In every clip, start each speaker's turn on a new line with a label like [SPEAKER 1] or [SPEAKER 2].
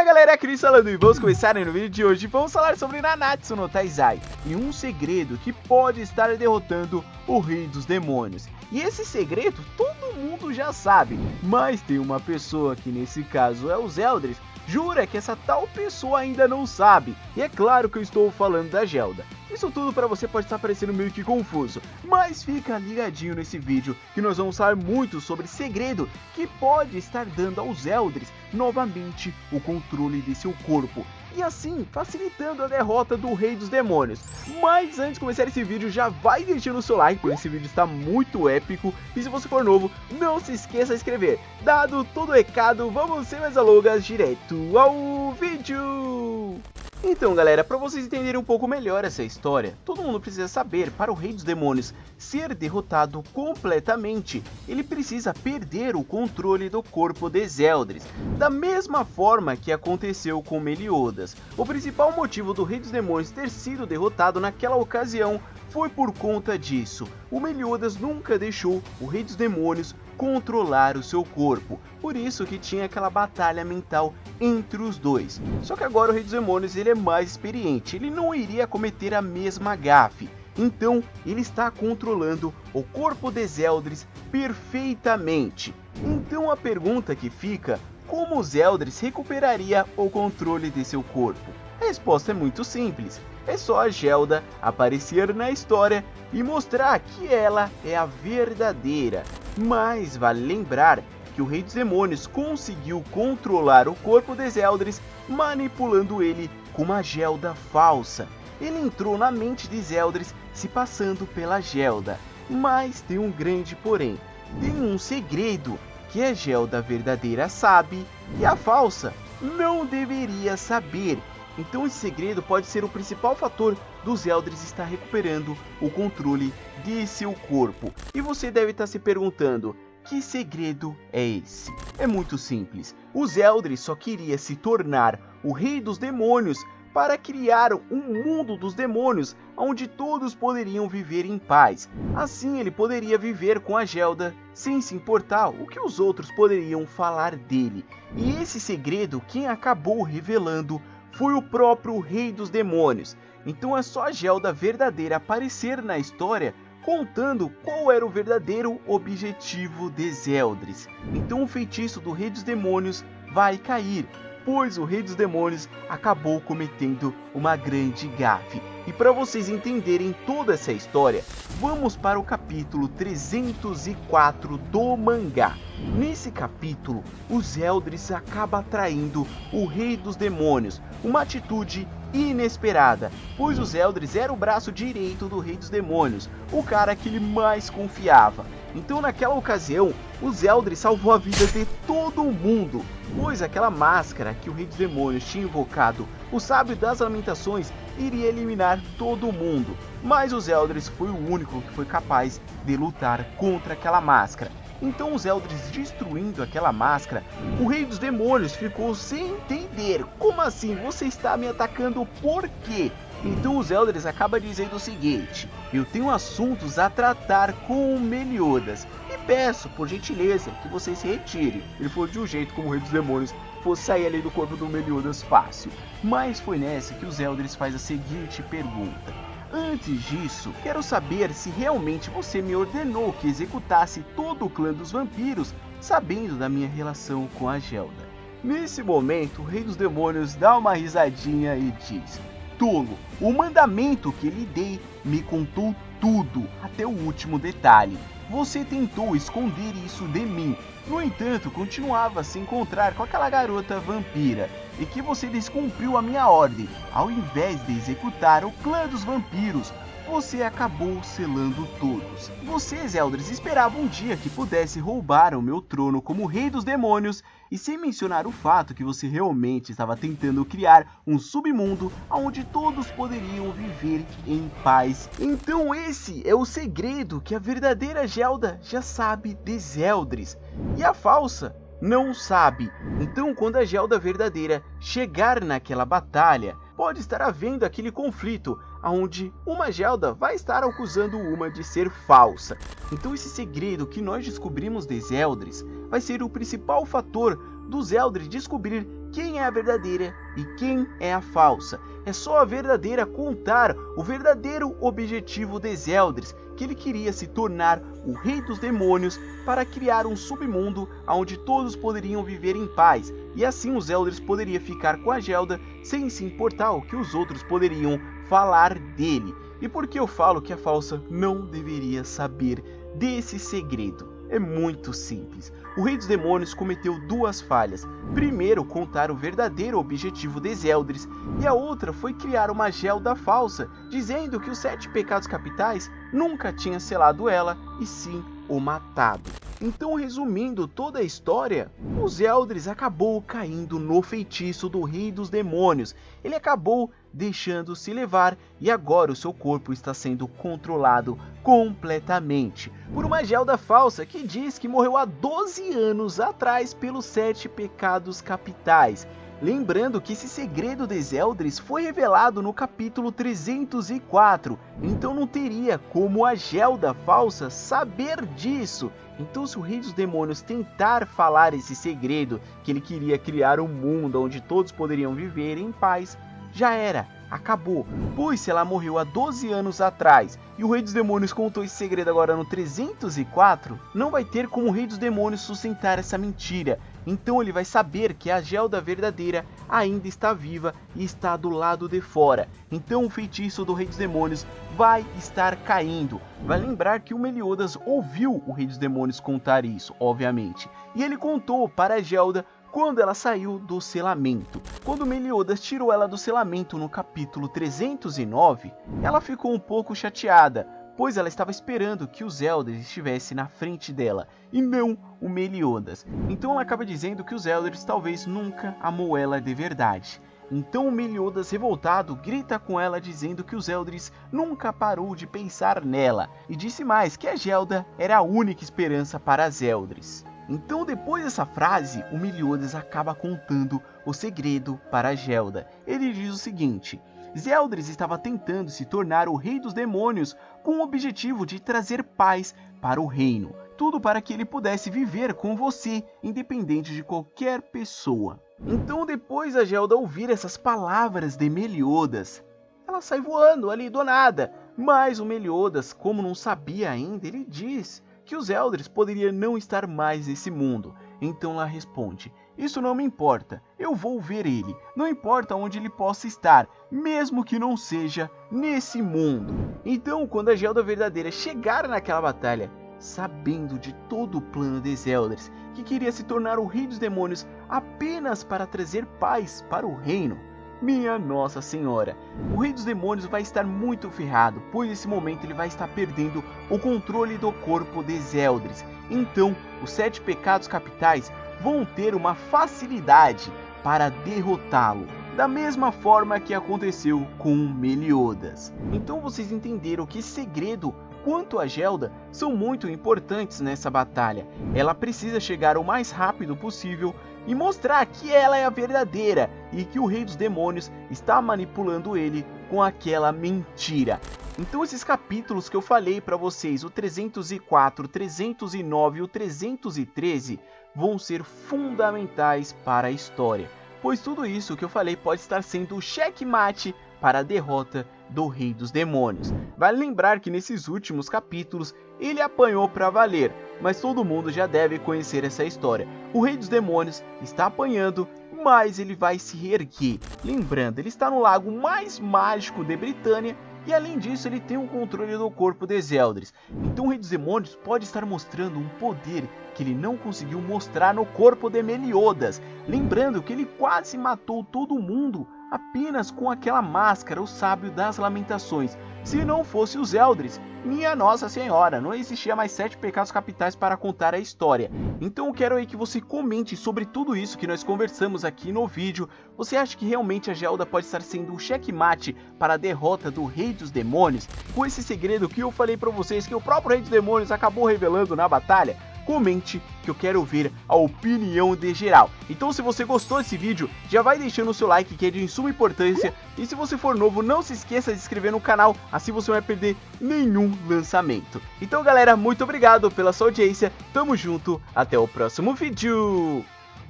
[SPEAKER 1] Fala galera, aqui falando e vamos começar no vídeo de hoje. Vamos falar sobre Nanatsu no Taizai e um segredo que pode estar derrotando o Rei dos Demônios. E esse segredo todo mundo já sabe, mas tem uma pessoa que nesse caso é o Zeldris, jura que essa tal pessoa ainda não sabe. E é claro que eu estou falando da Gelda. Isso tudo para você pode estar parecendo meio que confuso, mas fica ligadinho nesse vídeo que nós vamos falar muito sobre segredo que pode estar dando ao Zeldris novamente o controle de seu corpo e assim facilitando a derrota do Rei dos Demônios. Mas antes de começar esse vídeo, já vai deixando o seu like, porque esse vídeo está muito épico, e se você for novo, não se esqueça de se inscrever. Dado todo o recado, vamos sem mais delongas, direto ao vídeo! Então galera, para vocês entenderem um pouco melhor essa história, todo mundo precisa saber, para o Rei dos Demônios ser derrotado completamente, ele precisa perder o controle do corpo de Zeldris, da mesma forma que aconteceu com Meliodas. O principal motivo do Rei dos Demônios ter sido derrotado naquela ocasião foi por conta disso. O Meliodas nunca deixou o Rei dos Demônios controlar o seu corpo, por isso que tinha aquela batalha mental entre os dois. Só que agora o Rei dos Demônios ele é mais experiente, ele não iria cometer a mesma gafe. Então ele está controlando o corpo de Zeldris perfeitamente. Então a pergunta que fica: como Zeldris recuperaria o controle de seu corpo? A resposta é muito simples. É só a Gelda aparecer na história e mostrar que ela é a verdadeira. Mas vale lembrar que o Rei dos Demônios conseguiu controlar o corpo de Zeldris manipulando ele com uma Gelda falsa. Ele entrou na mente de Zeldris se passando pela Gelda. Mas tem um grande porém. Tem um segredo que a Gelda verdadeira sabe e a falsa não deveria saber. Então esse segredo pode ser o principal fator do Zeldris estar recuperando o controle de seu corpo. E você deve estar se perguntando: que segredo é esse? É muito simples. O Zeldris só queria se tornar o Rei dos Demônios para criar um mundo dos demônios onde todos poderiam viver em paz. Assim ele poderia viver com a Gelda sem se importar o que os outros poderiam falar dele. E esse segredo quem acabou revelando foi o próprio Rei dos Demônios. Então é só a Gelda verdadeira aparecer na história contando qual era o verdadeiro objetivo de Zeldris. Então o feitiço do Rei dos Demônios vai cair, pois o Rei dos Demônios acabou cometendo uma grande gafe. E para vocês entenderem toda essa história, vamos para o capítulo 304 do mangá. Nesse capítulo, o Zeldris acaba atraindo o Rei dos Demônios, uma atitude inesperada, pois o Zeldris era o braço direito do Rei dos Demônios, o cara que ele mais confiava. Então naquela ocasião, o Zeldris salvou a vida de todo mundo, pois aquela máscara que o Rei dos Demônios tinha invocado, o Sábio das Lamentações, iria eliminar todo mundo. Mas o Zeldris foi o único que foi capaz de lutar contra aquela máscara. Então o Zeldris destruindo aquela máscara, o Rei dos Demônios ficou sem entender. Como assim? Você está me atacando por quê? Então o Zeldris acaba dizendo o seguinte: eu tenho assuntos a tratar com o Meliodas e peço, por gentileza, que você se retire. Ele falou de um jeito como o Rei dos Demônios fosse sair ali do corpo do Meliodas fácil. Mas foi nessa que o Zeldris faz a seguinte pergunta: antes disso, quero saber se realmente você me ordenou que executasse todo o clã dos vampiros, sabendo da minha relação com a Gelda. Nesse momento, o Rei dos Demônios dá uma risadinha e diz: tolo, o mandamento que lhe dei me contou tudo, até o último detalhe. Você tentou esconder isso de mim. No entanto, continuava a se encontrar com aquela garota vampira, e que você descumpriu a minha ordem. Ao invés de executar o clã dos vampiros, você acabou selando todos. Você, Zeldris, esperava um dia que pudesse roubar o meu trono como Rei dos Demônios, e sem mencionar o fato que você realmente estava tentando criar um submundo onde todos poderiam viver em paz. Então esse é o segredo que a verdadeira Gelda já sabe de Zeldris, e a falsa não sabe. Então quando a Gelda verdadeira chegar naquela batalha, pode estar havendo aquele conflito, onde uma Gelda vai estar acusando uma de ser falsa. Então esse segredo que nós descobrimos de Zeldris vai ser o principal fator do Zeldris descobrir quem é a verdadeira e quem é a falsa. É só a verdadeira contar o verdadeiro objetivo de Zeldris, que ele queria se tornar o rei dos demônios para criar um submundo onde todos poderiam viver em paz, e assim os Zeldris poderia ficar com a Gelda sem se importar o que os outros poderiam falar dele. E por que eu falo que a falsa não deveria saber desse segredo? É muito simples. O Rei dos Demônios cometeu duas falhas. Primeiro, contar o verdadeiro objetivo de Zeldris, e a outra foi criar uma Gelda falsa, dizendo que os 7 pecados capitais nunca tinha selado ela, e sim o matado. Então, resumindo toda a história, o Zeldris acabou caindo no feitiço do Rei dos Demônios. Ele acabou deixando-se levar e agora o seu corpo está sendo controlado completamente por uma Gelda falsa que diz que morreu há 12 anos atrás pelos 7 pecados capitais. Lembrando que esse segredo de Zeldris foi revelado no capítulo 304, então não teria como a Gelda falsa saber disso. Então, se o Rei dos Demônios tentar falar esse segredo, que ele queria criar um mundo onde todos poderiam viver em paz, já era, acabou. Pois se ela morreu há 12 anos atrás e o Rei dos Demônios contou esse segredo agora no 304, não vai ter como o Rei dos Demônios sustentar essa mentira. Então ele vai saber que a Gelda verdadeira ainda está viva e está do lado de fora. Então o feitiço do Rei dos Demônios vai estar caindo. Vai lembrar que o Meliodas ouviu o Rei dos Demônios contar isso, obviamente. E ele contou para a Gelda quando ela saiu do selamento. Quando Meliodas tirou ela do selamento no capítulo 309, ela ficou um pouco chateada, pois ela estava esperando que o Zeldris estivesse na frente dela, e não o Meliodas. Então ela acaba dizendo que o Zeldris talvez nunca amou ela de verdade. Então o Meliodas, revoltado, grita com ela dizendo que o Zeldris nunca parou de pensar nela, e disse mais que a Gelda era a única esperança para Zeldris. Então, depois dessa frase, o Meliodas acaba contando o segredo para a Gelda. Ele diz o seguinte: Zeldris estava tentando se tornar o Rei dos Demônios com o objetivo de trazer paz para o reino. Tudo para que ele pudesse viver com você, independente de qualquer pessoa. Então, depois da Gelda ouvir essas palavras de Meliodas, ela sai voando ali do nada. Mas o Meliodas, como não sabia ainda, ele diz que os Zeldris poderia não estar mais nesse mundo. Então ela responde: isso não me importa, eu vou ver ele, não importa onde ele possa estar, mesmo que não seja nesse mundo. Então, quando a Gelda verdadeira chegar naquela batalha, sabendo de todo o plano de Zeldris, que queria se tornar o Rei dos Demônios apenas para trazer paz para o reino, minha Nossa Senhora, o Rei dos Demônios vai estar muito ferrado, pois nesse momento ele vai estar perdendo o controle do corpo de Zeldris. Então, os 7 pecados capitais vão ter uma facilidade para derrotá-lo, da mesma forma que aconteceu com Meliodas. Então vocês entenderam que esse segredo quanto a Gelda são muito importantes nessa batalha. Ela precisa chegar o mais rápido possível e mostrar que ela é a verdadeira e que o Rei dos Demônios está manipulando ele com aquela mentira. Então esses capítulos que eu falei para vocês, o 304, o 309 e o 313, vão ser fundamentais para a história, pois tudo isso que eu falei pode estar sendo o checkmate para a derrota do Rei dos Demônios. Vale lembrar que nesses últimos capítulos ele apanhou para valer, mas todo mundo já deve conhecer essa história. O Rei dos Demônios está apanhando, mas ele vai se reerguer. Lembrando, ele está no lago mais mágico de Britânia e além disso ele tem o controle do corpo de Zeldris. Então o Rei dos Demônios pode estar mostrando um poder que ele não conseguiu mostrar no corpo de Meliodas. Lembrando que ele quase matou todo mundo apenas com aquela máscara, o Sábio das Lamentações. Se não fosse os Zeldris, minha Nossa Senhora, não existia mais 7 pecados capitais para contar a história. Então eu quero aí que você comente sobre tudo isso que nós conversamos aqui no vídeo. Você acha que realmente a Gelda pode estar sendo um checkmate para a derrota do Rei dos Demônios? Com esse segredo que eu falei para vocês, que o próprio Rei dos Demônios acabou revelando na batalha? Comente que eu quero ver a opinião de geral. Então se você gostou desse vídeo, já vai deixando o seu like que é de suma importância. E se você for novo, não se esqueça de se inscrever no canal, assim você não vai perder nenhum lançamento. Então galera, muito obrigado pela sua audiência, tamo junto, até o próximo vídeo.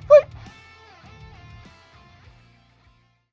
[SPEAKER 1] Fui!